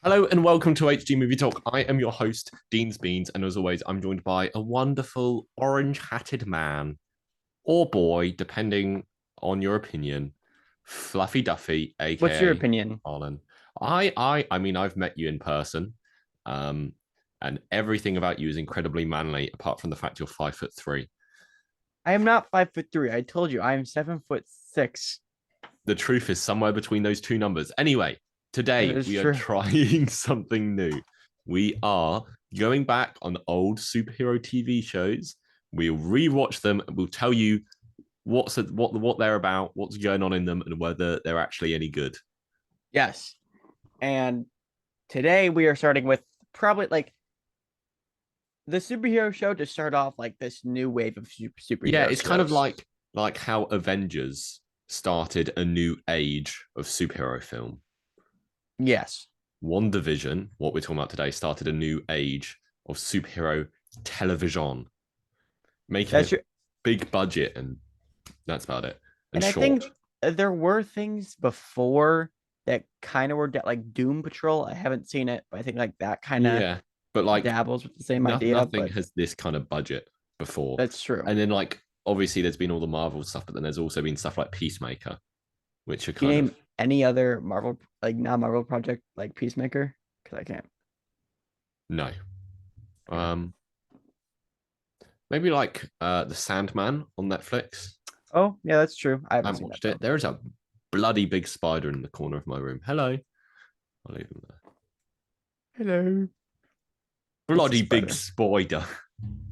Hello and welcome to HG Movie Talk. I am your host, Dean's Beans, and as always, I'm joined by a wonderful orange-hatted man or boy, depending on your opinion, Fluffy Duffy, What's your aka opinion? Arlen. I mean, I've met you in person, um, and everything about you is incredibly manly, apart from the fact you're 5'3". I am not 5'3". I told you I am 7'6". The truth is somewhere between those two numbers. Anyway, That today is we are true. trying something new. We are going back on old superhero TV shows. We'll rewatch them and we'll tell you what they're about, what's going on in them, and whether they're actually any good. Yes. And today we are starting with probably like the superhero show to start off like this new wave of Yeah, superhero it's kind of shows. like how Avengers started a new age of superhero film. Yes. WandaVision, what we're talking about today, started a new age of superhero television, making That's it true. big budget, and that's about it. And And I short. think there were things before that kind of were like Doom Patrol. I haven't seen it, but I think like that kind of Yeah. But like dabbles with the same idea, nothing but has this kind of budget before. that's true. And then like obviously there's been all the Marvel stuff, but then there's also been stuff like Peacemaker, which are Can you kind of name any other Marvel like non-Marvel project like Peacemaker? Because I can't. no. Um Maybe like The Sandman on Netflix. Oh, yeah, that's true. I I haven't haven't seen that watched though. it. There is a bloody big spider in the corner of my room. Hello. I'll leave him there. Hello. It's a Bloody big spider. spider.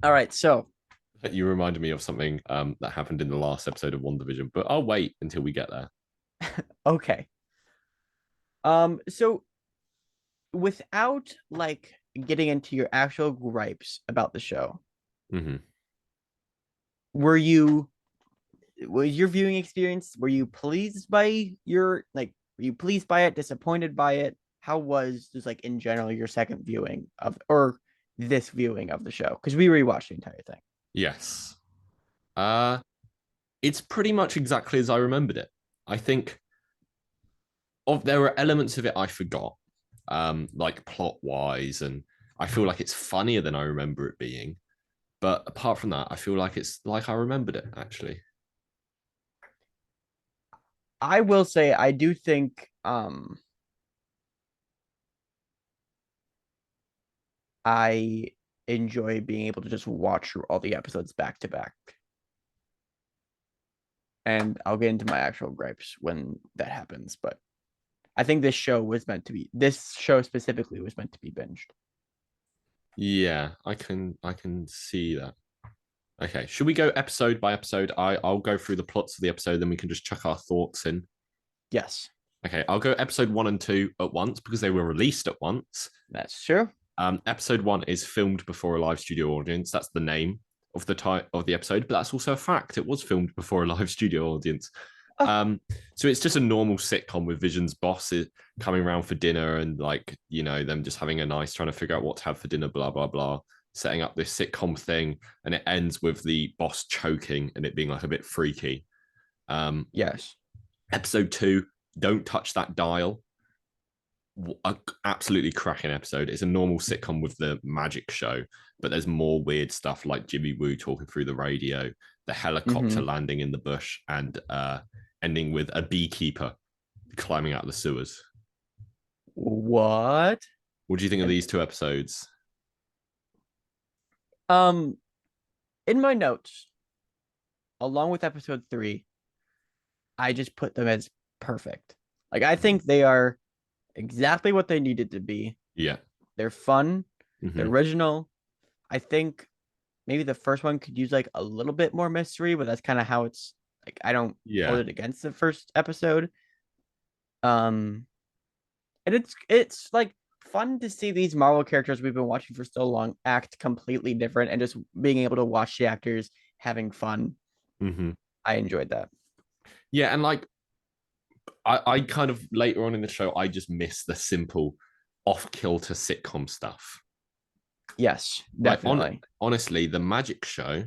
All right, so You reminded me of something that happened in the last episode of WandaVision, but I'll wait until we get there. okay. So without like getting into your actual gripes about the show, Mm-hmm. were you was your viewing experience, were you pleased by your like were you pleased by it, disappointed by it? How was just like in general your second viewing of or this viewing of the show? Because we rewatched the entire thing. Yes. Uh, it's pretty much exactly as I remembered it. I think there were elements of it I forgot, like plot wise, and I feel like it's funnier than I remember it being. But apart from that, I feel like it's like I remembered it actually. I will say I do think I enjoy being able to just watch through all the episodes back to back. And I'll get into my actual gripes when that happens. But I think this show specifically was meant to be binged. Yeah, I can see that. Okay, should we go episode by episode? I'll go through the plots of the episode, then we can just chuck our thoughts in. Yes, Okay, I'll go episode 1 and 2 at once because they were released at once. that's true. Episode 1 is filmed before a live studio audience. That's the name of the episode, but that's also a fact. It was filmed before a live studio audience. Oh, Um, so it's just a normal sitcom with Vision's boss coming around for dinner and like them just having a nice trying to figure out what to have for dinner, blah blah blah, setting up this sitcom thing, and it ends with the boss choking and it being like a bit freaky. Um, yes. Episode 2, don't touch that dial, a absolutely cracking episode. It's a normal sitcom with the magic show, but there's more weird stuff like Jimmy Woo talking through the radio, the helicopter Mm-hmm. landing in the bush, and ending with a beekeeper climbing out of the sewers. What? What do you think of And these 2 episodes? um, in my notes, along with episode 3, I just put them as perfect. Like I Mhm. think they are exactly what they needed to be. Yeah. They're fun, they're Hmm. original. I think maybe the first one could use like a little bit more mystery, but that's kind of how it's like I don't hold Yeah. it against the first episode. Um and it's like fun to see these Marvel characters we've been watching for so long act completely different and just being able to watch the actors having fun. Hmm. I enjoyed that. Yeah. And like, I kind of later on in the show, I just miss the simple off kilter sitcom stuff. Yes, Like, definitely. honestly, the magic show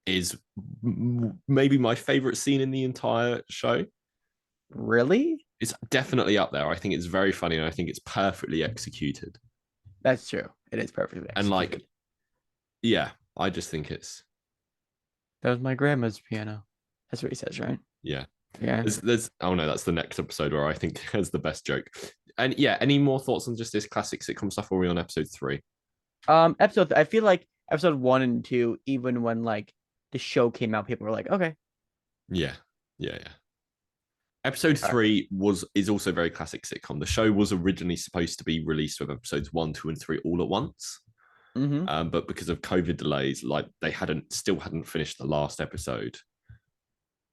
is maybe my favorite scene in the entire show. Really? it's definitely up there. I think it's very funny, and I think it's perfectly executed. That's true. It is perfectly And like, executed. yeah, I just think it's That was my grandma's piano. That's what he says, right? yeah. Yeah. There's oh no, that's the next episode where I think has the best joke. And yeah, any more thoughts on just this classic sitcom stuff? Or are we on episode 3? I feel like episode 1 and 2, even when like the show came out, people were like, okay. Yeah, yeah. Episode Uh, 3 is also very classic sitcom. The show was originally supposed to be released with episodes 1, 2, and 3 all at once. mm-hmm. But because of COVID delays, like they hadn't finished the last episode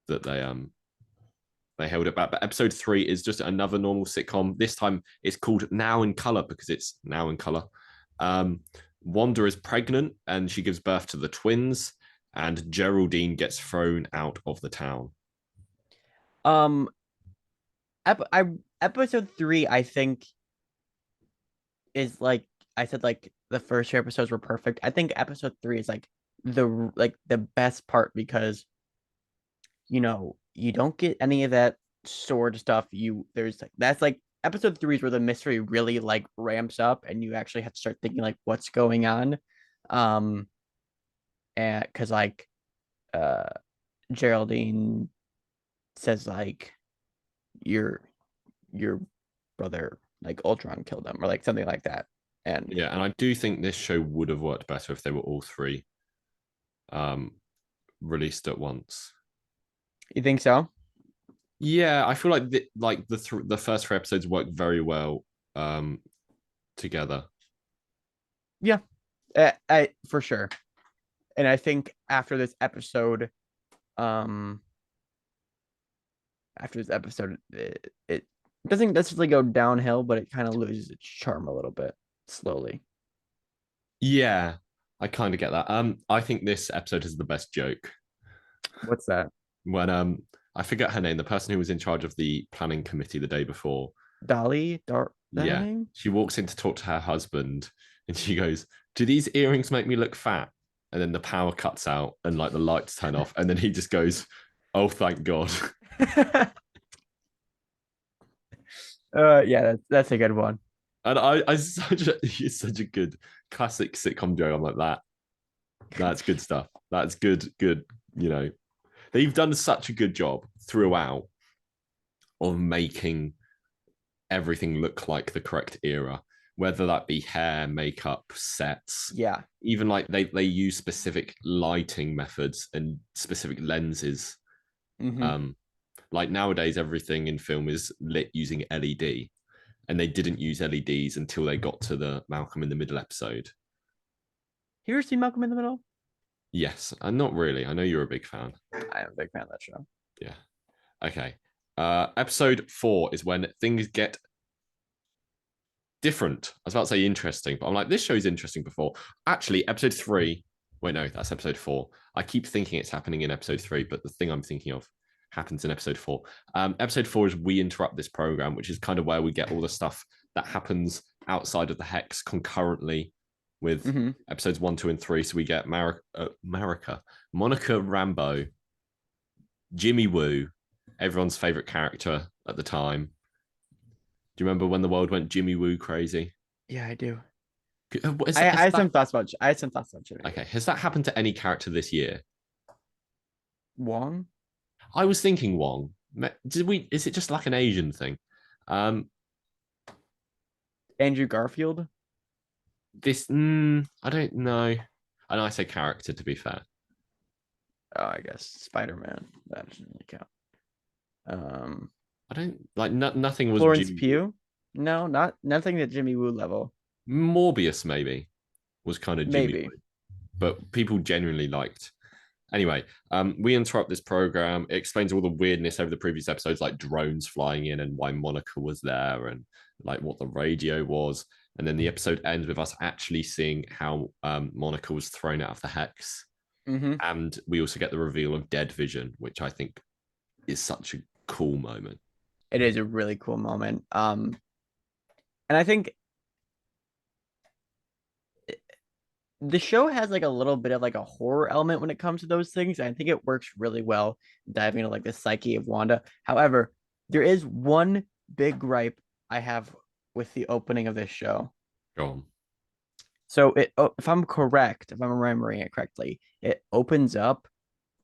that they held it back. But episode 3 is just another normal sitcom. This time it's called Now in Color because it's now in color. Wanda is pregnant and she gives birth to the twins, and Geraldine gets thrown out of the town. Um, I episode 3, I think is like I said, like the first 2 episodes were perfect. I think episode 3 is like the best part because you don't get any of that sword stuff. There's like that's like episode 3 is where the mystery really like ramps up and you actually have to start thinking like what's going on. Um and because like uh Geraldine says like your your brother like Ultron killed him or like something like that. And Yeah, and I do think this show would have worked better if they were all three um, released at once. you think so? Yeah, I feel like the first 3 episodes work very well um, together. Yeah, for sure. And I think um after this episode, it doesn't necessarily go downhill, but it kind of loses its charm a little bit slowly. Yeah, I kind of get that. I think this episode is the best joke What's that? when I forget her name, the person who was in charge of the planning committee the day before. Dolly? Is that her Yeah, name? she walks in to talk to her husband, and she goes, "Do these earrings make me look fat?" And then the power cuts out, and like the lights turn off, and then he just goes, "Oh, thank God." Yeah, that's a good one. And it's such a good classic sitcom joke. I'm like that. That's good stuff. That's good. Good. You know, they've done such a good job throughout of making everything look like the correct era, whether that be hair, makeup, sets, Yeah. even like they use specific lighting methods and specific lenses. Mm-hmm. Um, like nowadays, everything in film is lit using LED, and they didn't use LEDs until they got to the Malcolm in the Middle episode. You ever seen Malcolm in the Middle? Yes, and not really. I know you're a big fan. I am a big fan of that show. Yeah. Okay. Episode 4 is when things get different. I was about to say interesting, but I'm like, this show's interesting before. Actually, episode 3. Wait, no, that's episode 4. I keep thinking it's happening in episode 3, but the thing I'm thinking of happens in episode 4. Episode 4 is We Interrupt This Program, which is kind of where we get all the stuff that happens outside of the hex concurrently with Mm-hmm. episodes 1, 2, and 3. So we get Monica Rambeau, Jimmy Woo, everyone's favorite character at the time. Do you remember when the world went Jimmy Woo crazy? Yeah, I do. Is I, that, I is had that some thoughts about I had some thoughts about Jimmy Woo. okay? Has that happened to any character this year? Wong, I was thinking Wong. Did we? Is it just like an Asian thing? Um, Andrew Garfield. I don't know. And I say character to be fair. Oh, I guess Spider-Man. That doesn't really count. Um, I don't like nothing was Florence Jimmy Pugh. No, not nothing at Jimmy Woo level. Morbius maybe was kind of Jimmy Maybe. Woo, but people genuinely liked. Anyway, we interrupt this program. It explains all the weirdness over the previous episodes, like drones flying in and why Monica was there and like what the radio was. And then the episode ends with us actually seeing how Monica was thrown out of the hex. Mm-hmm. And we also get the reveal of Dead Vision, which I think is such a cool moment. It is a really cool moment. And I think the show has like a little bit of like a horror element when it comes to those things. I think it works really well diving into like the psyche of Wanda. However, there is one big gripe I have with the opening of this show. Go on. So if I'm correct, if I'm remembering it correctly, it opens up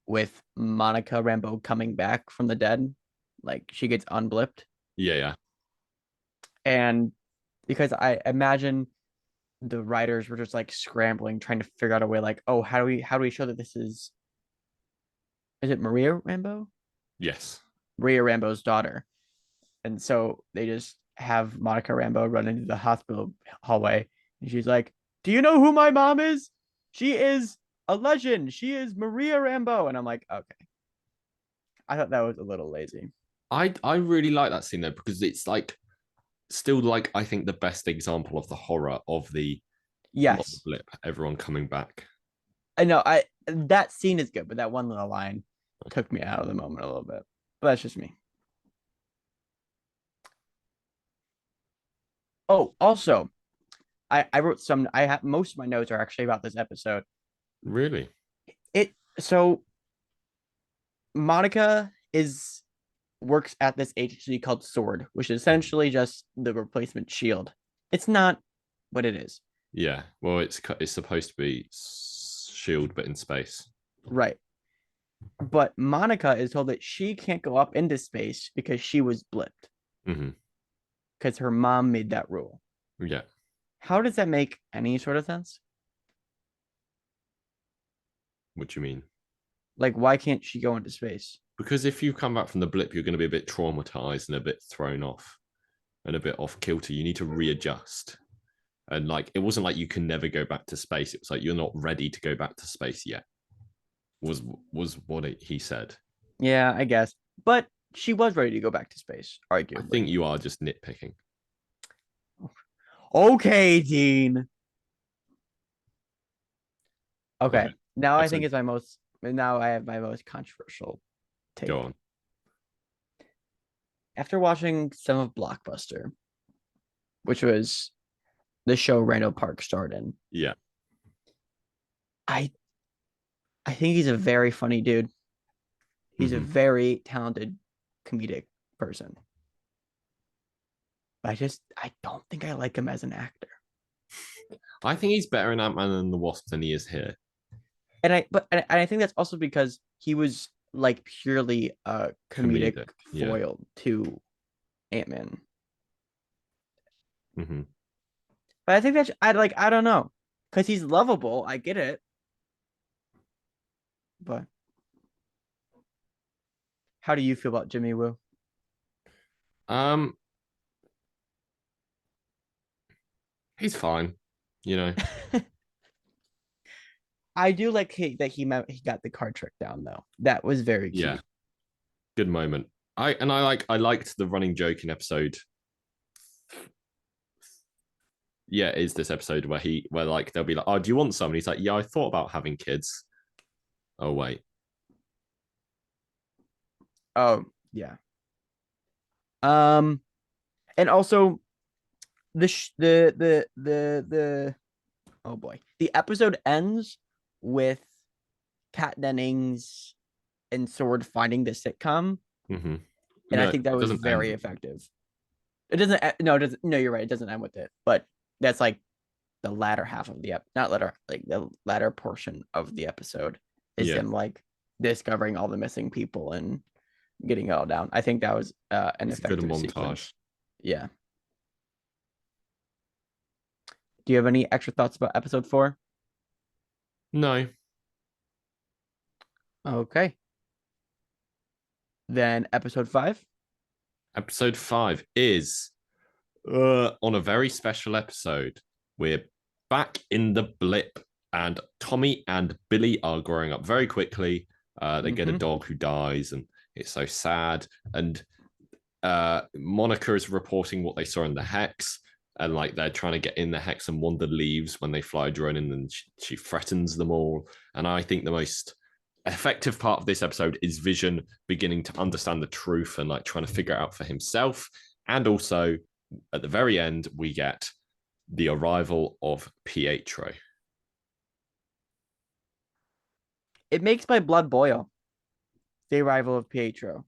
with Monica Rambeau coming back from the dead, like she gets unblipped, Yeah, yeah. and because I imagine the writers were just like scrambling, trying to figure out a way, like, oh, how do we show that this is it Maria Rambeau? Yes. Maria Rambeau's daughter. And so they just have Monica Rambeau run into the hospital hallway, and she's like, "Do you know who my mom is? She is a legend. She is Maria Rambeau." And I'm like, okay. I thought that was a little lazy. I really like that scene though because it's like still like I think the best example of the horror of the not the Yes, blip, everyone coming back. I know. I That scene is good, but that one little line took me out of the moment a little bit. But that's just me. Oh, also, I wrote some. I have most of my notes are actually about this episode. Really? It so Monica is works at this agency called Sword, which is essentially just the replacement Shield. It's not what it is. Yeah. Well, it's supposed to be Shield, but in space. Right. But Monica is told that she can't go up into space because she was blipped Hmm. because her mom made that rule. Yeah. How does that make any sort of sense? What do you mean? Like, why can't she go into space? Because if you come back from the blip, you're going to be a bit traumatized and a bit thrown off and a bit off kilter. You need to readjust. And like, it wasn't like you can never go back to space. It was like you're not ready to go back to space yet. Was was what he said. Yeah, I guess. But she was ready to go back to space, I arguably. think you are just nitpicking. Okay, Dean. Okay. Okay, Now I think episode. it's my most now I have my most controversial Go take. on. After watching some of Blockbuster, which was the show Randall Park starred in, Yeah. I I think he's a very funny dude. He's a Hmm. very talented comedic person. But I don't think I like him as an actor. I think he's better in Ant-Man and the Wasp than he is here. And I think that's also because he was like purely a comedic Comedic. Yeah. foil to Ant-Man. Hmm. But I think that's I don't know. Because he's lovable. I get it. But how do you feel about Jimmy Woo? Um, he's fine. You know. I do like he got the card trick down though. That was very Yeah. cute. Good moment. I liked the running joke in episode. Yeah, is this episode where like they'll be like, "Oh, do you want some?" And he's like, "Yeah, I thought about having kids." Oh wait. Oh yeah. Um, and also the oh boy, the episode ends with Kat Dennings and Sword finding the sitcom, Hmm. and I No, think that it was doesn't end very with that. effective. It doesn't. No, it doesn't. No, you're right. It doesn't end with it, but that's like the latter half of not latter, like the latter portion of the episode is Yeah, him like discovering all the missing people and getting it all down. I think that was an it's a good effective montage. sequence. Yeah. Do you have any extra thoughts about episode 4? No, Okay. Then episode 5. episode 5 is on a very special episode. We're back in the blip, and Tommy and Billy are growing up very quickly. They get a Mm-hmm. dog who dies, and it's so sad. And Monica is reporting what they saw in the hex, and like they're trying to get in the hex, and Wanda leaves when they fly a drone in, and she threatens them all. And I think the most effective part of this episode is Vision beginning to understand the truth and like trying to figure it out for himself. And also at the very end, we get the arrival of Pietro. It makes my blood boil. The arrival of Pietro.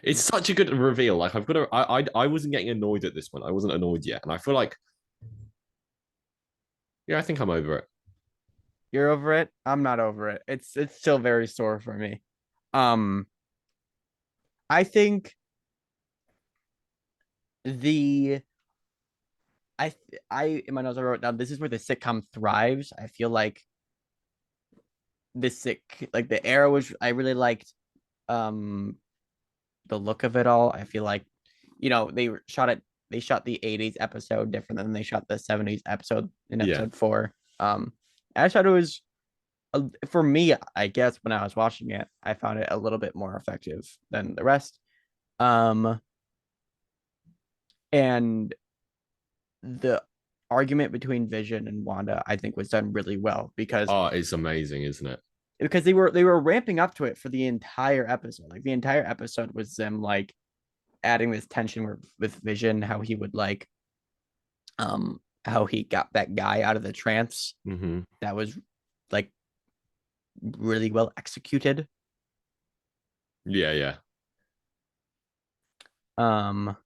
It's such a good reveal. Like I've got to. I wasn't getting annoyed at this one. I wasn't annoyed yet, and I feel like yeah, I think I'm over it. You're over it. I'm not over it. It's still very sore for me. Um, I think the I in my notes I wrote down this is where the sitcom thrives. I feel like the era was I really liked um the look of it all. I feel like they shot the 80s episode different than they shot the 70s episode in Yeah. episode 4. I thought it was for me, I guess when I was watching it, I found it a little bit more effective than the rest. Um and the argument between Vision and Wanda, I think, was done really well Oh, it's amazing, isn't it? because they were ramping up to it for the entire episode. Like the entire episode was them like adding this tension with Vision, how he would like how he got that guy out of the trance. Mm-hmm. That was like really well executed. Yeah, yeah. Um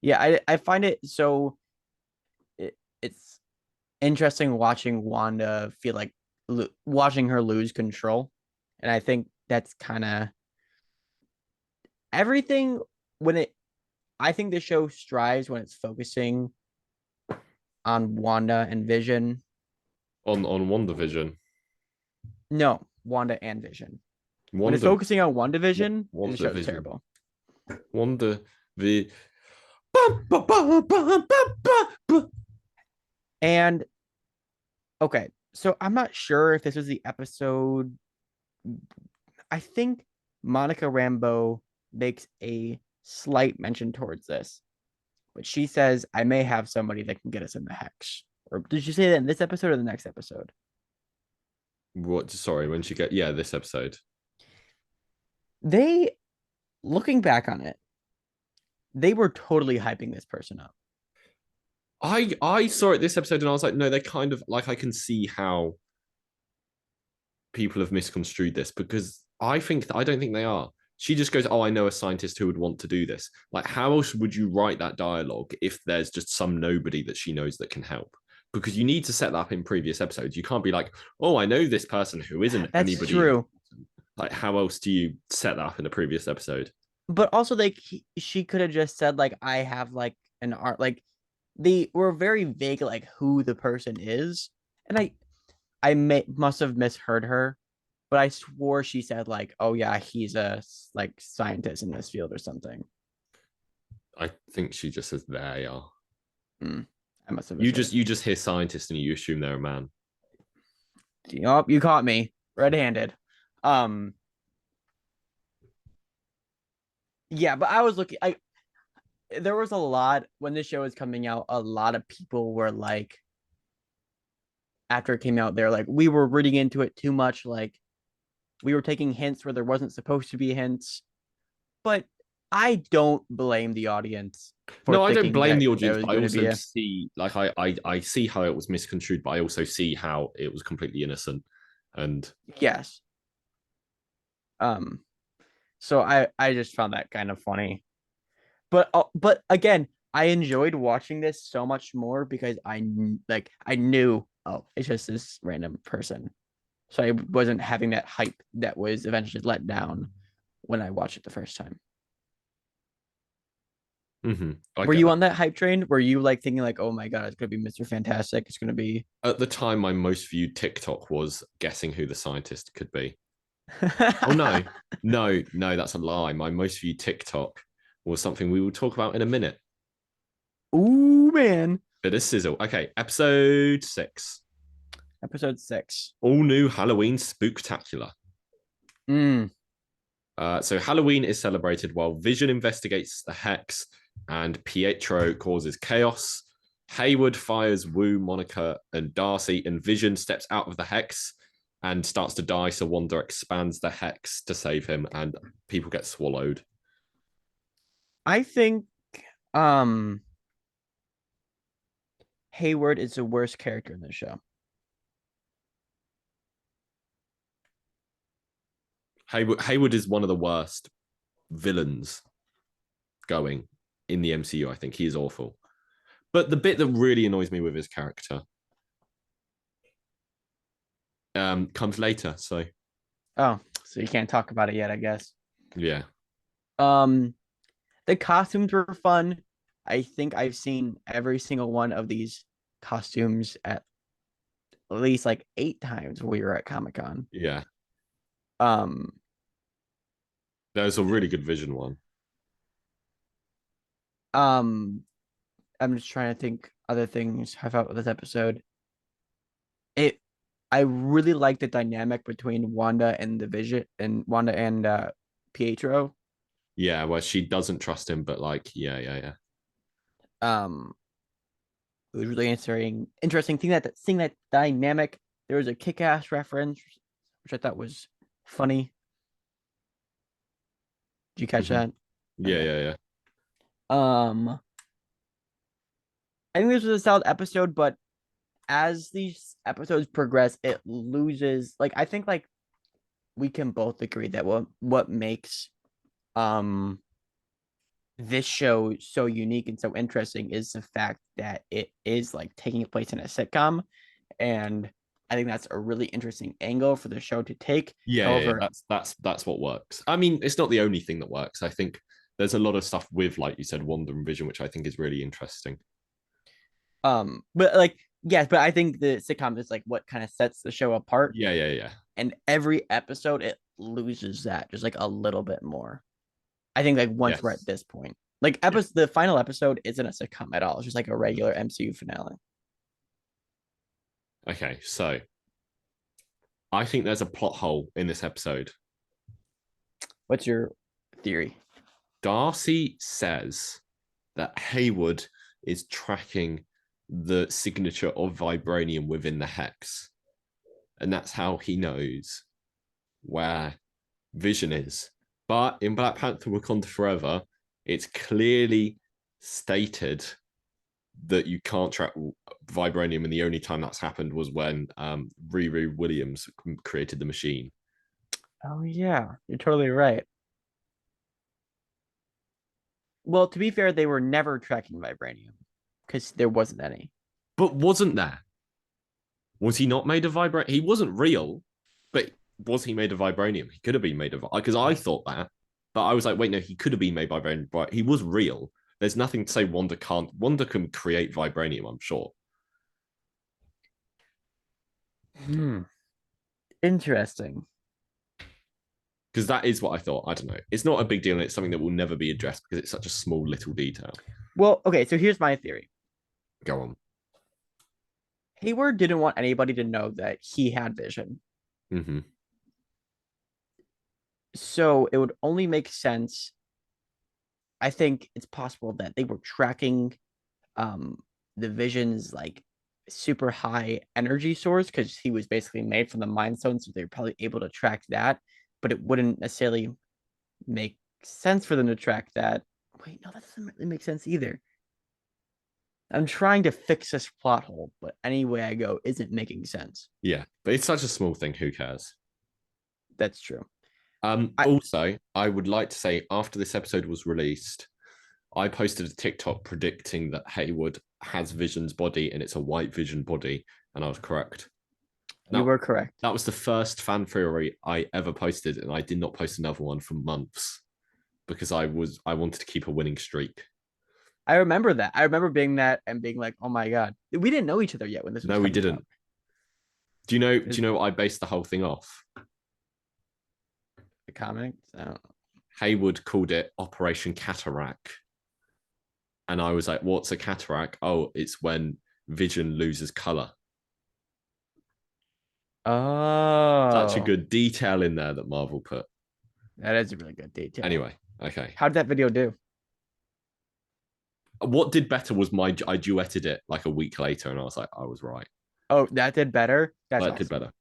yeah, I find it so it's interesting watching Wanda feel like watching her lose control. And I think that's kind of everything when it I think the show strives when it's focusing on Wanda and Vision. On WandaVision, No, Wanda and Vision. When it's Wanda, focusing on WandaVision, the show's WandaVision, terrible. Wanda the. Bum, ba, ba, ba, ba, ba, ba. And okay, so I'm not sure if this was the episode. I think Monica Rambeau makes a slight mention towards this, but she says, I may have somebody that can get us in the hex. Or did she say that in this episode or the next episode? What? Sorry, when she get yeah, this episode. They, looking back on it, they were totally hyping this person up. I saw it this episode and I was like, no, they kind of like I can see how people have misconstrued this because I don't think they are. She just goes, "Oh, I know a scientist who would want to do this." Like, how else would you write that dialogue if there's just some nobody that she knows that can help? Because you need to set that up in previous episodes. You can't be like, "Oh, I know this person who isn't That's anybody true. important." Like, how else do you set that up in a previous episode? But also, like, she could have just said, like, I have, like, an art. Like, they were very vague, like, who the person is. And must have misheard her, but I swore she said like, "Oh yeah, he's a like scientist in this field or something." I think she just says they are. Hmm. I must have You misheard. just hear scientist and you assume they're a man. Oh, you caught me red-handed. Um, yeah, but I was looking. I There was a lot when this show was coming out. A lot of people were like, after it came out, they're like, we were reading into it too much. Like, we were taking hints where there wasn't supposed to be hints. But I don't blame the audience for No, I don't thinking blame that the there audience, was but I going to be also a see like I see how it was misconstrued, but I also see how it was completely innocent. And yes. Um, so I just found that kind of funny. But again, I enjoyed watching this so much more because I knew, oh, it's just this random person. So I wasn't having that hype that was eventually let down when I watched it the first time. I Were get you that. on that hype train? Were you like thinking like, oh my god, it's gonna be Mr. Fantastic? It's gonna be At the time, my most viewed TikTok was guessing who the scientist could be. Oh no, no, that's a lie. My most viewed TikTok was something we will talk about in a minute. Ooh man. Bit of sizzle. Okay, episode 6. Episode 6. All new Halloween spooktacular. Mm. So Halloween is celebrated while Vision investigates the hex and Pietro causes chaos. Hayward fires Wu, Monica, and Darcy, and Vision steps out of the hex and starts to die. So Wanda expands the hex to save him, and people get swallowed. I think um Hayward is the worst character in the show. Hayward is one of the worst villains going in the MCU. I think he is awful. But the bit that really annoys me with his character comes later. So Oh, so you can't talk about it yet, I guess. yeah, Um, the costumes were fun. I think I've seen every single one of these costumes at least like 8 times when we were at Comic Con. yeah. Um, There's a really good Vision one. um, I'm just trying to think other things I felt with this episode. It, I really like the dynamic between Wanda and the Vision and Wanda and Pietro. Yeah, where she doesn't trust him, but like, yeah, yeah, yeah. Um, it was really interesting seeing that dynamic. There was a kick-ass reference, which I thought was funny. Did you catch Mm-hmm. that? Yeah, Okay. yeah, yeah. Um, I think this was a solid episode, but as these episodes progress, it loses. Like I think, like we can both agree that what makes um this show so unique and so interesting is the fact that it is like taking place in a sitcom, and I think that's a really interesting angle for the show to take. Yeah, yeah, yeah. However, That's what works. I mean, it's not the only thing that works. I think there's a lot of stuff with, like you said, Wanda and Vision, which I think is really interesting. but like yes, but I think the sitcom is like what kind of sets the show apart, Yeah, yeah, yeah. and every episode it loses that just like a little bit more. I think like once we're at Yes. this point, like Yeah. the final episode isn't a sitcom at all. It's just like a regular MCU finale. Okay, so I think there's a plot hole in this episode. What's your theory? Darcy says that Hayward is tracking the signature of vibranium within the hex. And that's how he knows where Vision is. But in Black Panther Wakanda Forever, it's clearly stated that you can't track vibranium, and the only time that's happened was when Riri Williams created the machine. Oh yeah, you're totally right. Well, to be fair, they were never tracking vibranium because there wasn't any. But wasn't there? Was he not made of vibranium? He wasn't real, but was he made of vibranium? He could have been made of, because I thought that, but I was like, wait, no, he could have been made by vibranium, but he was real. There's nothing to say Wanda can't. Wanda can create vibranium, I'm sure. Hmm. Interesting. Because that is what I thought. I don't know. It's not a big deal, and it's something that will never be addressed because it's such a small little detail. Well, okay, so here's my theory. Go on. Hayward didn't want anybody to know that he had vision. Mm-hmm. So it would only make sense. I think it's possible that they were tracking um the vision's like super high energy source because he was basically made from the mind stone, so they're probably able to track that, but it wouldn't necessarily make sense for them to track that. Wait, no, that doesn't really make sense either. I'm trying to fix this plot hole, but any way I go isn't making sense. Yeah, but it's such a small thing. Who cares? That's true. I Also, I would like to say after this episode was released, I posted a TikTok predicting that Hayward has Vision's body and it's a white Vision body, and I was correct. You Now, were correct. that was the first fan theory I ever posted, and I did not post another one for months because I wanted to keep a winning streak. I remember that. I remember being that and being like, "Oh my god, we didn't know each other yet when this was No, we coming out." didn't. Do you know? Do you know what I based the whole thing off? The comics. Hayward called it Operation Cataract, and I was like, "What's a cataract? Oh, it's when Vision loses color." Such a Oh, good detail in there that Marvel put. that is a really good detail. Anyway, okay. How did that video do? What did better was I duetted it like a week later, and I was like, I was right. Oh, that did better. That's That did awesome. better.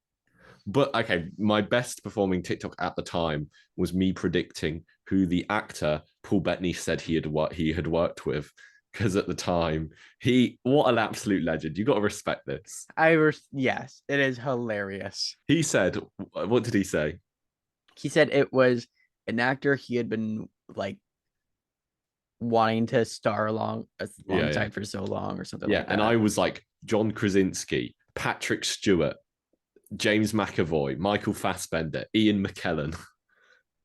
But okay, my best performing TikTok at the time was me predicting who the actor Paul Bettany said he had worked with. Because at the time, what an absolute legend. You got to respect this. Yes, it is hilarious. He said, what did he say? He said it was an actor he had been like wanting to star Yeah, yeah, alongside for so long or something yeah. like And that. I was like John Krasinski, Patrick Stewart, James McAvoy, Michael Fassbender, Ian McKellen,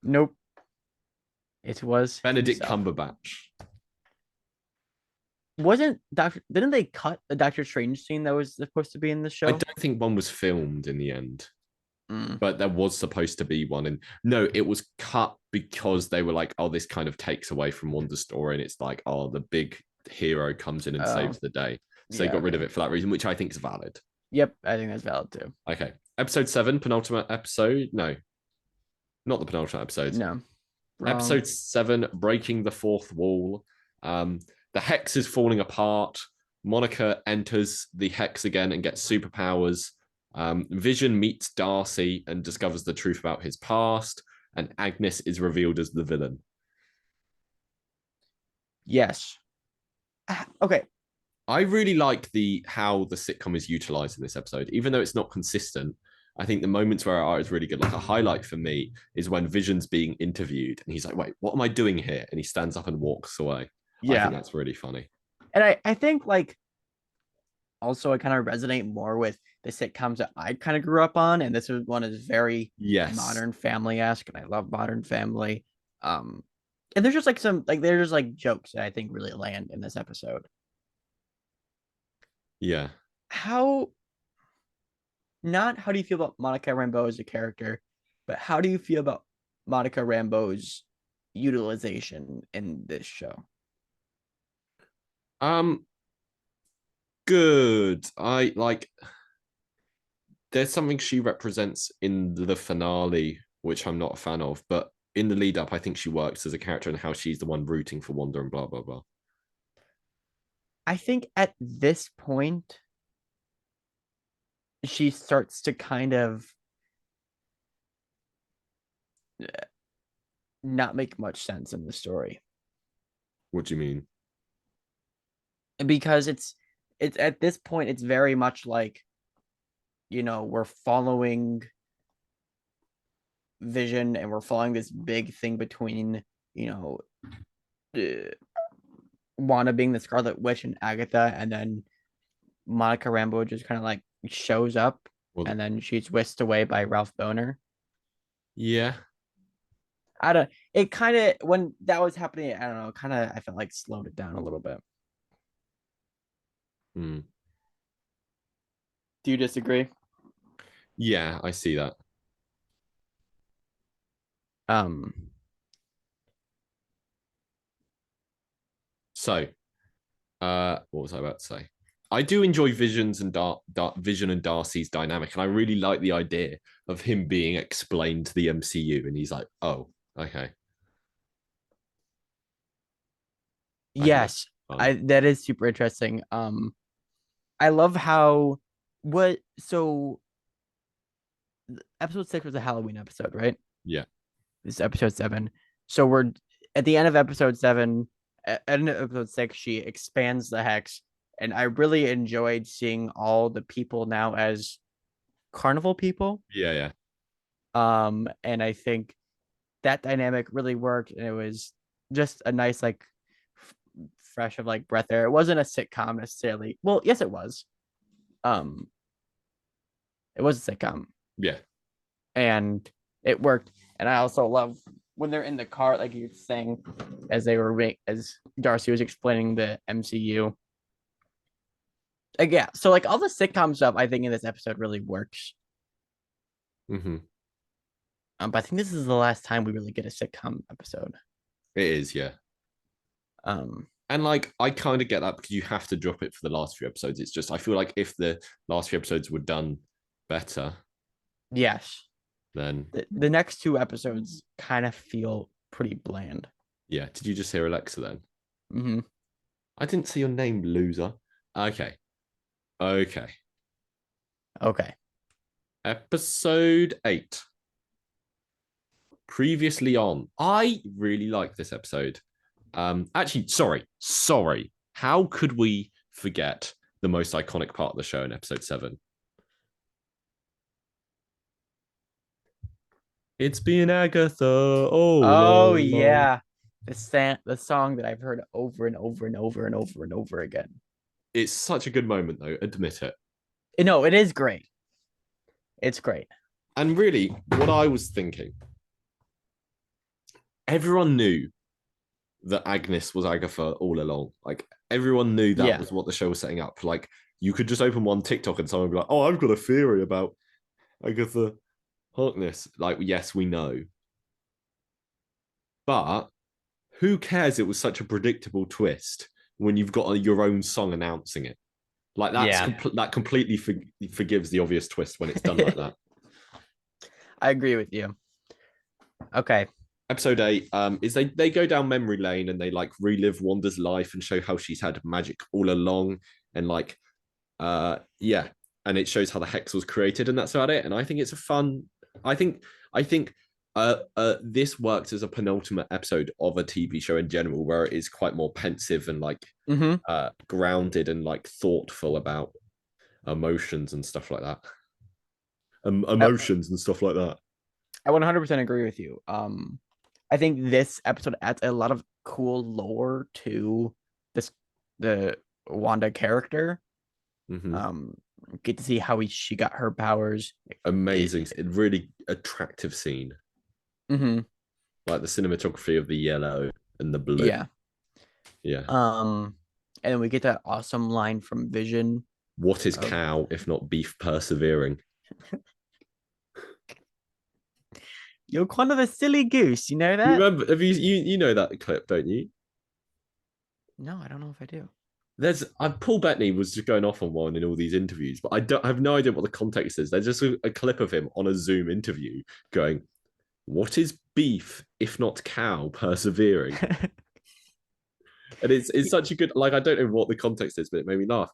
Nope, it was Benedict himself. Cumberbatch. Wasn't Doctor? Didn't they cut the Doctor Strange scene that was supposed to be in the I show? don't think one was filmed in the end, Mm. but there was supposed to be one. And no, it was cut because they were like, oh, this kind of takes away from Wanda's story. And it's like, oh, the big hero comes in and Oh, saves the day. So they yeah. got rid Okay. of it for that reason, which I think is valid. Yep, I think that's valid too. Okay. Episode 7, penultimate episode. No, not the penultimate episode. No, wrong. Episode 7, breaking the fourth wall. Um, the hex is falling apart. Monica enters the hex again and gets superpowers. Vision meets Darcy and discovers the truth about his past, and Agnes is revealed as the villain. Yes. Okay. I really like the how the sitcom is utilized in this episode, even though it's not consistent. I think the moments where it are is really good. Like a highlight for me is when Vision's being interviewed and he's like, "Wait, what am I doing here?" And he stands up and walks away. I think Yeah. that's really funny. And I think like also I kind of resonate more with the sitcoms that I kind of grew up on, and this was one is very Yes. Modern Family esque, and I love Modern Family. Um, and there's just like some like there's like jokes that I think really land in this episode. Yeah. How not how do you feel about Monica Rambeau as a character, but how do you feel about Monica Rambeau's utilization in this show? Um, good. I like there's something she represents in the finale, which I'm not a fan of, but in the lead up, I think she works as a character and how she's the one rooting for Wanda and blah blah blah. I think at this point she starts to kind of not make much sense in the story What do you mean? because it's at this point it's very much like we're following Vision and we're following this big thing between you know uh, Wanda being the Scarlet Witch and Agatha, and then Monica Rambeau just kind of like shows up, Well, and then she's whisked away by Ralph Boner. yeah. I don't. It kind of when that was happening, I don't know. Kind of, I felt like slowed it down a little bit. Hmm. Do you disagree? Yeah, I see that. Um, So, what was I about to say? I do enjoy Vision and Darcy's dynamic, and I really like the idea of him being explained to the MCU, and he's like, "Oh, okay." I think that's yes, fun. I that is super interesting. I love how what so episode 6 was a Halloween episode, right? Yeah, This is episode 7. So we're at the end of episode 7. At end of episode 6, she expands the hex, and I really enjoyed seeing all the people now as carnival people. yeah, yeah, And I think that dynamic really worked, and it was just a nice like fresh of like breath air. It wasn't a sitcom necessarily. Well, yes, it was. Um, it was a sitcom, yeah. and it worked. And I also love when they're in the car, like you were saying, as Darcy was explaining the MCU. Like, yeah, so like all the sitcom stuff, I think in this episode really works. Mm-hmm. But I think this is the last time we really get a sitcom episode. It is, yeah. Um, And like, I kind of get that because you have to drop it for the last few episodes. It's just I feel like if the last few episodes were done better, yes, then the next two episodes kind of feel pretty bland. yeah. Did you just hear Alexa then? Mm-hmm. I didn't see your name, loser. Okay. Okay. Okay. Episode 8. Previously on. I really like this episode. Actually, sorry. How could we forget the most iconic part of the show in episode 7? It's been Agatha all Oh along. yeah, the song that I've heard over and over and over and over and over again. It's such a good moment, though. Admit it. No, it is great. It's great. And really, what I was thinking, everyone knew that Agnes was Agatha all along. Like everyone knew that Yeah, was what the show was setting up. Like you could just open one TikTok and someone would be like, "Oh, I've got a theory about Agatha Harkness." Like, yes, we know, but who cares? It was such a predictable twist when you've got your own song announcing it. Like yeah. that completely forgives the obvious twist when it's done like that. I agree with you. Okay. Episode 8 is they go down memory lane and they like relive Wanda's life and show how she's had magic all along and like yeah, and it shows how the hex was created and that's about it. And I think it's a fun. I think this works as a penultimate episode of a TV show in general where it is quite more pensive and like Mm-hmm. grounded and like thoughtful about emotions and stuff like that. I, Emotions and stuff like that. I 100% agree with you. I think this episode adds a lot of cool lore to this the Wanda character. Mm-hmm. Um, get to see how she got her powers. Amazing, really attractive scene. Mm-hmm. Like the cinematography of the yellow and the blue. Yeah. Yeah. And then we get that awesome line from Vision What is of cow if not beef persevering? "You're kind of a silly goose," you know You that? remember? Have you know that clip, don't you? No, I don't know if I do. There's Paul Bettany was just going off on one in all these interviews, but I have no idea what the context is. There's just a clip of him on a Zoom interview going, "What is beef if not cow persevering?" And it's such a good like I don't know what the context is, but it made me laugh.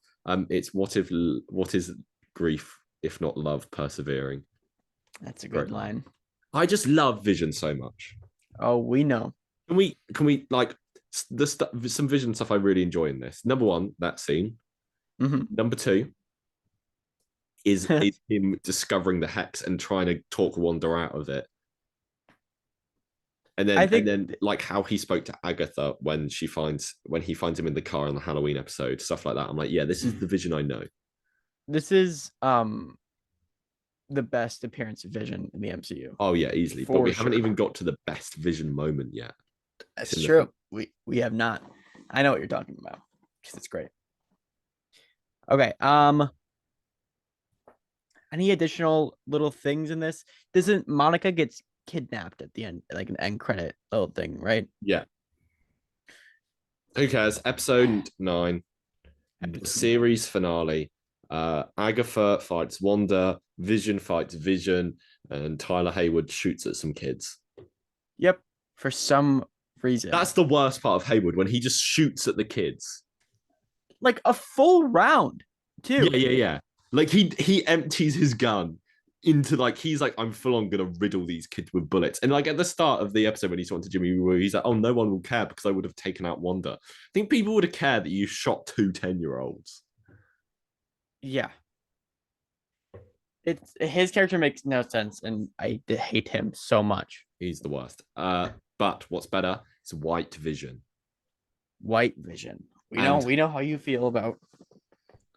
It's what is grief if not love persevering? That's a Great good line. line. I just love Vision so much. Oh, we know. Can we like the stuff some Vision stuff I really enjoy in this? Number one, that scene. Hmm. Number two is him discovering the hex and trying to talk Wanda out of it. And I then and think then like how he spoke to Agatha when he finds him in the car in the Halloween episode, stuff like that. I'm like, yeah, this is the Vision I know. this is the best appearance of Vision in the MCU Oh yeah, easily. But we for haven't sure. even got to the best Vision moment yet. It's That's in the true. We have not. I know what you're talking about because it's great. Okay. Any additional little things in this? Doesn't Monica gets kidnapped at the end, like an end credit little thing, right? yeah. Who cares? Episode 9, the Episode 9. series finale. Agatha fights Wanda, Vision fights Vision, and Tyler Hayward shoots at some kids. Yep. For some reason, That's the worst part of Hayward when he just shoots at the kids. like a full round, Yeah, too. yeah, yeah. Like he empties his gun into like he's like I'm full on gonna riddle these kids with bullets. And like at the start of the episode when he's talking to Jimmy Woo, he's like, oh, no one will care because I would have taken out Wanda. I think people would have cared that you shot two 10-year-olds. Yeah. It's his character makes no sense, and I hate him so much. He's the worst. But what's better is White Vision. White Vision. And We know how you feel about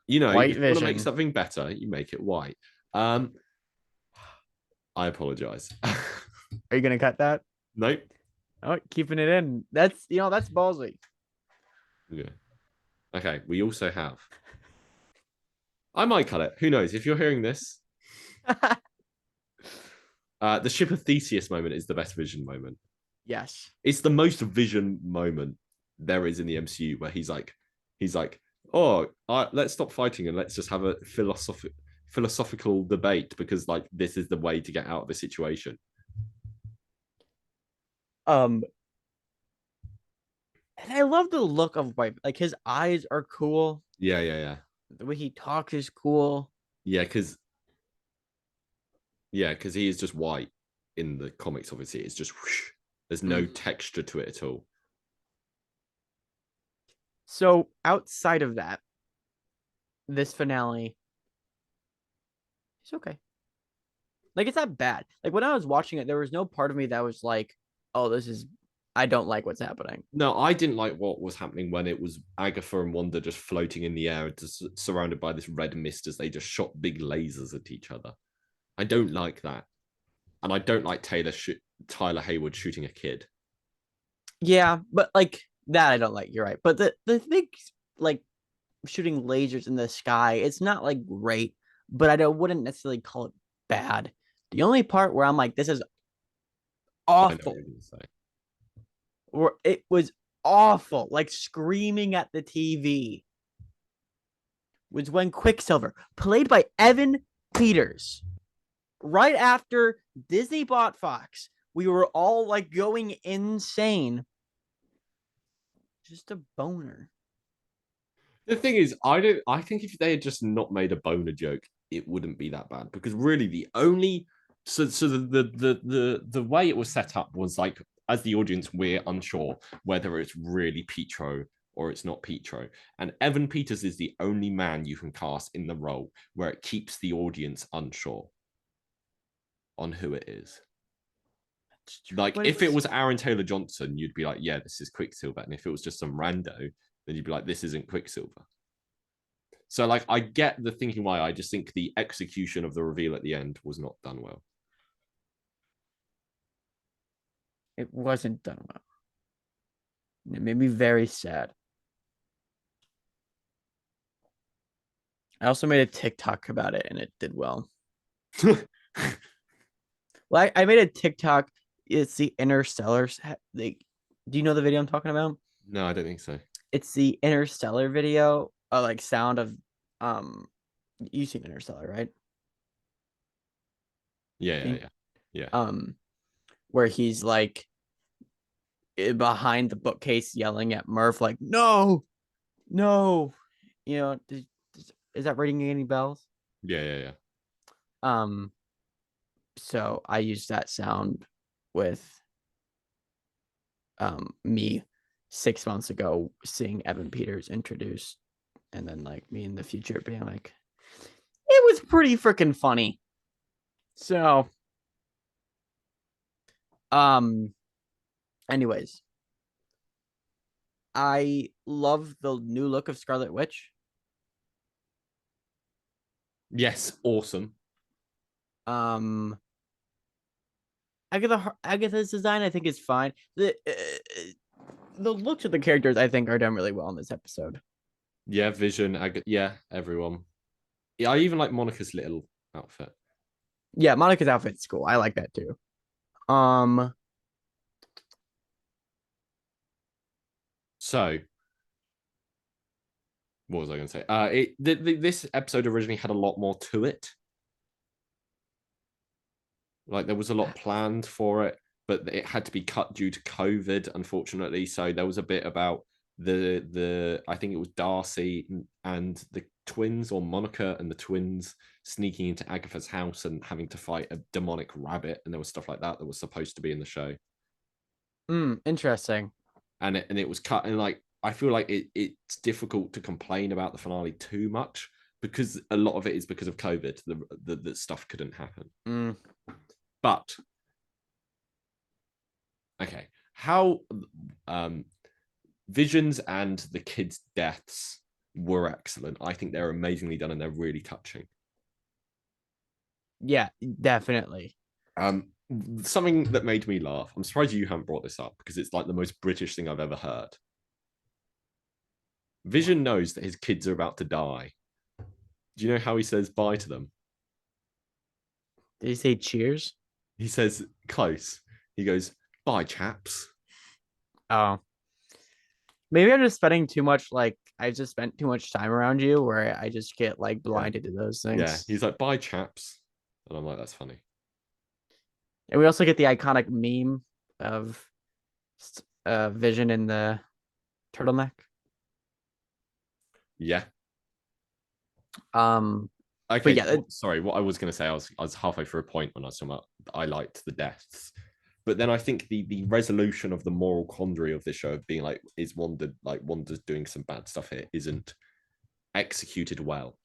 if White you want to make Vision. something better, you make it white. I apologize. Are you gonna cut that? Nope. Oh, keeping it in. That's ballsy. Yeah. Okay. We also have. I might cut it. Who knows? If you're hearing this, the ship of Theseus moment is the best Vision moment. Yes. It's the most Vision moment there is in the MCU where he's like, oh, let's stop fighting and let's just have a philosophical debate because like this is the way to get out of the situation. Um, and I love the look of White. Like his eyes are cool. Yeah, yeah, yeah, The way he talks is cool. yeah. Because he is just white in the comics. Obviously, it's just whoosh. There's no texture to it at all. So outside of that, this finale is okay. Like it's not bad. Like when I was watching it, there was no part of me that was like, "Oh, this is I don't like what's happening." No, I didn't like what was happening when it was Agatha and Wanda just floating in the air, just surrounded by this red mist as they just shot big lasers at each other. I don't like that, and I don't like Tyler Hayward shooting a kid. Yeah, but like that I don't like. You're right. But the thing like shooting lasers in the sky, it's not like great, but wouldn't necessarily call it bad. The only part where I'm like, this is I know what awful, you're going to say. or it was awful, like screaming at the TV, was when Quicksilver, played by Evan Peters, right after Disney bought Fox, we were all like going insane. Just a boner. The thing is, I don't. I think if they had just not made a boner joke, it wouldn't be that bad. Because really, the only so the way it was set up was like, as the audience, we're unsure whether it's really Pietro or it's not Pietro. And Evan Peters is the only man you can cast in the role where it keeps the audience unsure on who it is. Like But it if it was was Aaron Taylor Johnson, you'd be like, yeah, this is Quicksilver. And if it was just some rando, then you'd be like, this isn't Quicksilver. So like I get the thinking why. I just think the execution of the reveal at the end was not done well. it wasn't done well. It made me very sad. I also made a TikTok about it and it did well. Well, I made a TikTok. It's the Interstellar. Do you know the video I'm talking about? No, I don't think so. It's the Interstellar video, like sound of um. You seen Interstellar, right? Yeah, yeah, Think yeah, yeah, where he's like behind the bookcase yelling at Murph like, "No, no," you know. Is that ringing any bells? yeah, yeah, yeah. Um, so I used that sound with me 6 months ago seeing Evan Peters introduced, and then like me in the future being like, it was pretty freaking funny. So, um, anyways, I love the new look of Scarlet Witch. Yes, awesome. Um, Agatha's design I think is fine. The looks of the characters I think are done really well in this episode. Yeah, Vision. Yeah, everyone. Yeah, I even like Monica's little outfit. Yeah, Monica's outfit's cool. I like that too. Um, So, what was I going to say? This episode originally had a lot more to it. Like there was a lot planned for it, but it had to be cut due to COVID, unfortunately. So there was a bit about the I think it was Darcy and the twins, or Monica and the twins, sneaking into Agatha's house and having to fight a demonic rabbit, and there was stuff like that that was supposed to be in the show, interesting. and it was cut. And like I feel like it's difficult to complain about the finale too much because a lot of it is because of COVID. The stuff couldn't happen, Mm, but okay, how um Visions and the kids' deaths were excellent. I think they're amazingly done and they're really touching. yeah, definitely. Um, Something that made me laugh. I'm surprised you haven't brought this up because it's like the most British thing I've ever heard. Vision knows that his kids are about to die. Do you know how he says bye to them? Did he say cheers? He says close. He goes, bye, chaps. Oh, maybe I'm just spending too much. Like I just spent too much time around you, where I just get like Yeah. blinded to those Yeah. things. He's like, bye, chaps. And I'm like, that's funny. And we also get the iconic meme of Vision in the turtleneck. Yeah. Um, but Okay. yeah, Sorry. What I was going to say, I was halfway through a point when I was talking about I liked the deaths. But then I think the resolution of the moral quandary of this show of being is Wanda's doing some bad stuff here isn't executed well.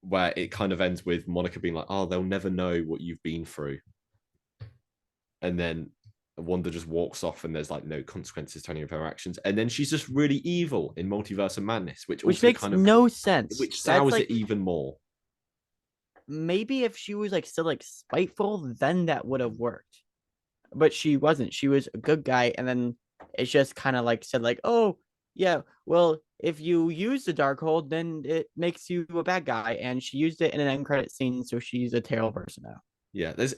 where it kind of ends with Monica being like, "Oh, they'll never know what you've been through," and then Wanda just walks off, and there's like no consequences to any of her actions, and then she's just really evil in Multiverse of Madness, which which also makes kind of no sense. which That's sours it like even more. maybe if she was like still like spiteful, then that would have worked. But she wasn't. She was a good guy, and then it's just kind of like said like, oh yeah, well if you use the dark hold, then it makes you a bad guy, and she used it in an end credit scene, so she's a terrible person now. Yeah, there's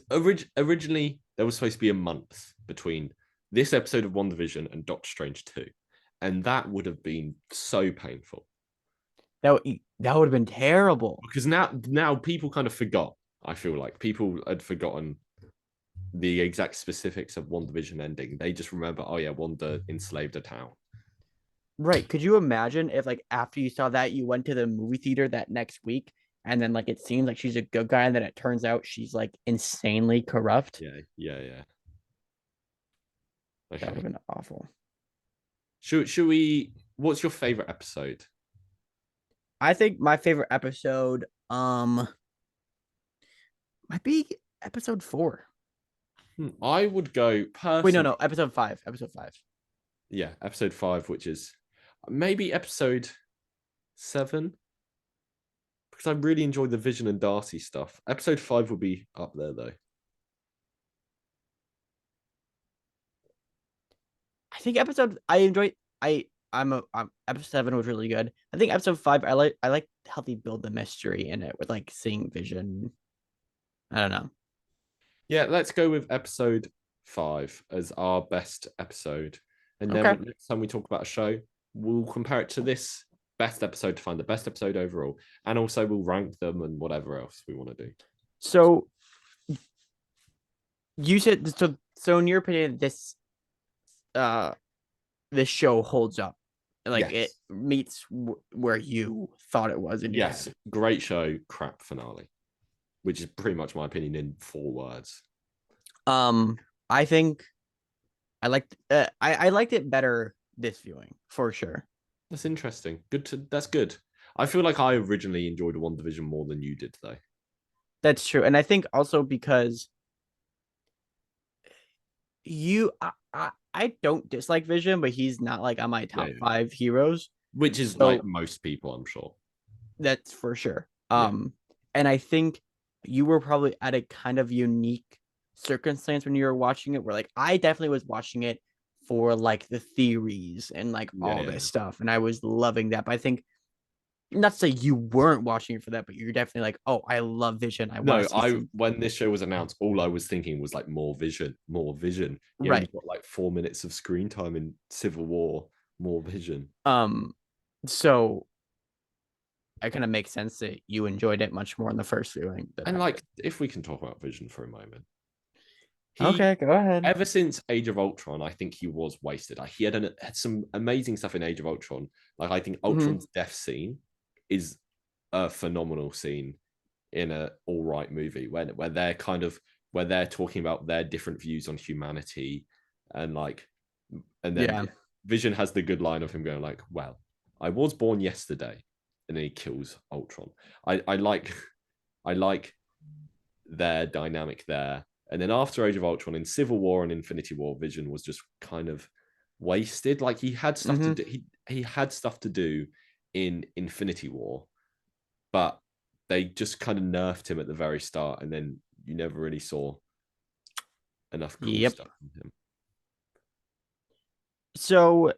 originally there was supposed to be a month between this episode of WandaVision and Doctor Strange 2. And that would have been so painful. That would have been terrible. Because now people kind of forgot. I feel like people had forgotten the exact specifics of WandaVision ending. They just remember, oh yeah, Wanda enslaved a town. Right. Could you imagine if like after you saw that you went to the movie theater that next week and then like it seems like she's a good guy and then it turns out she's like insanely corrupt? Yeah. That would Okay. have been awful. Should we? What's your favorite episode? I think my favorite episode might be episode 4. I would go Wait, no, personally. no, episode 5. Episode 5. Yeah, episode 5, which is maybe episode 7, because I really enjoyed the Vision and Darcy stuff. Episode 5 would be up there though. I think episode I enjoyed I'm episode 7 was really good. I think episode 5 I like how they build the mystery in it with like seeing Vision. I don't know. Yeah, let's go with episode 5 as our best episode. And then Okay. next time we talk about a show, we'll compare it to this best episode to find the best episode overall. And also we'll rank them and whatever else we want to do. So you said so in your opinion uh this show holds up. Like it Yes. meets where you thought it was in your Yes. head. Great show, crap finale, which is pretty much my opinion in 4 words. I think I liked it better this viewing for sure. That's interesting. That's good. I feel like I originally enjoyed WandaVision more than you did though. That's true. And I think also because you I don't dislike Vision, but he's not like on my top Yeah. 5 heroes. Which is like So most people, I'm sure. that's for sure. Yeah. And I think you were probably at a kind of unique circumstance when you were watching it, where like I definitely was watching it for like the theories and like all Yeah. this stuff, and I was loving that. But I think not to say you weren't watching it for that, but you're definitely like, oh, I love Vision. I want No, to see some when this show was announced, all I was thinking was like more Vision, more Vision. You only right. got like 4 minutes of screen time in Civil War, more Vision. So it kind of makes sense that you enjoyed it much more in the first viewing than And after. like, if we can talk about Vision for a moment, he Okay, go ahead. ever since Age of Ultron, I think he was wasted. Like, he had some amazing stuff in Age of Ultron. Like, I think Mm-hmm. Ultron's death scene is a phenomenal scene in a all right movie where they're kind of where they're talking about their different views on humanity and like and then Yeah. Vision has the good line of him going like, well, I was born yesterday, and then he kills Ultron. I like I like their dynamic there. And then after Age of Ultron, in Civil War and Infinity War, Vision was just kind of wasted. Like, he had stuff to Mm-hmm. do. He had stuff to do in Infinity War, but they just kind of nerfed him at the very start, and then you never really saw enough cool Yep. stuff from him. So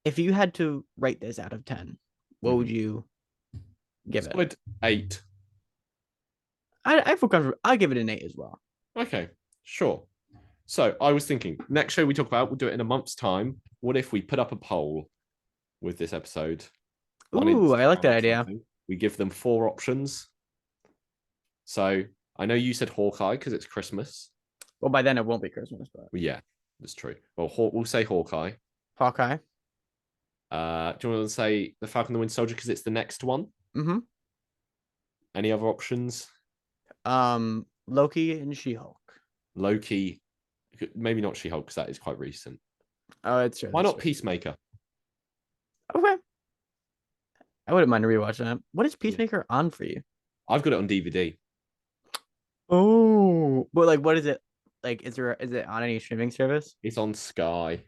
if you had to rate this out of 10, what would Mm-hmm. you give it? Solid 8. I feel comfortable. I'll give it an 8 as well. Okay, sure. So I was thinking, next show we talk about, we'll do it in a month's time. What if we put up a poll with this episode on Ooh, I like Instagram that or idea. something? We give them 4 options. So I know you said Hawkeye because it's Christmas. Well, by then it won't be Christmas, but Well, yeah, that's true. Well, we'll say Hawkeye. Hawkeye. Do you want to say the Falcon and the Winter Soldier because it's the next one? Mm-hmm. Any other options? Loki and She-Hulk. Loki, maybe not She-Hulk because that is quite recent. Oh, it's true. Why That's not true. Peacemaker? Okay. I wouldn't mind rewatching that. What is Yeah. Peacemaker on for you? I've got it on DVD. Oh, but like, what is it? Like, is it on any streaming service? It's on Sky,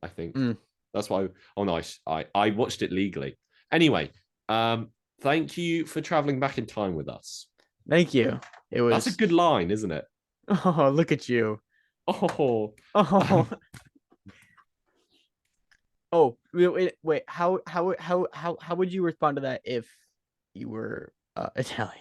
I think. Mm, That's why. Oh, nice. I watched it legally. Anyway, thank you for traveling back in time with us. thank you. It That's a was. good line, isn't it? Oh, look at you. Oh, Oh, um, oh. Wait. How would you respond to that if you were Italian?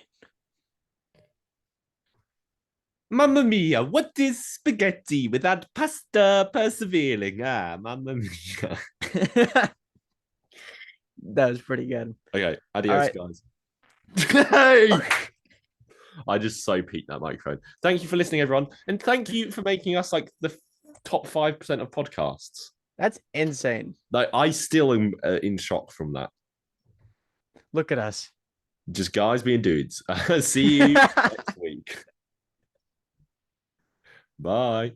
Mamma mia, what is spaghetti without pasta persevering? Ah, mamma mia. That was pretty good. Okay, All adios, right. guys. Hey! I just so peaked that microphone. Thank you for listening, everyone. And thank you for making us like the top 5% of podcasts. That's insane. Like, I still am in shock from that. Look at us. Just guys being dudes. See you next week. Bye.